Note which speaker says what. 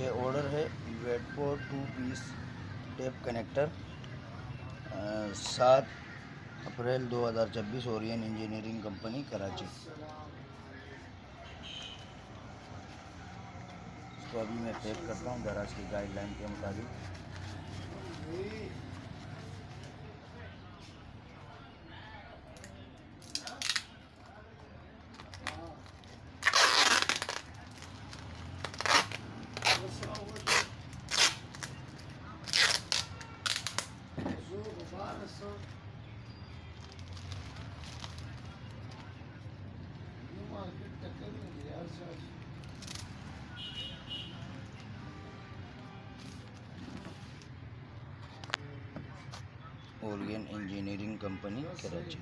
Speaker 1: ये ऑर्डर है वेटपोर 2 piece tape connector 7 अप्रैल 2026 Orion engineering company Karachi. इसको अभी मैं पैक करता हूँ दराज की गाइडलाइन के मुताबिक। Orion engineering company Karachi.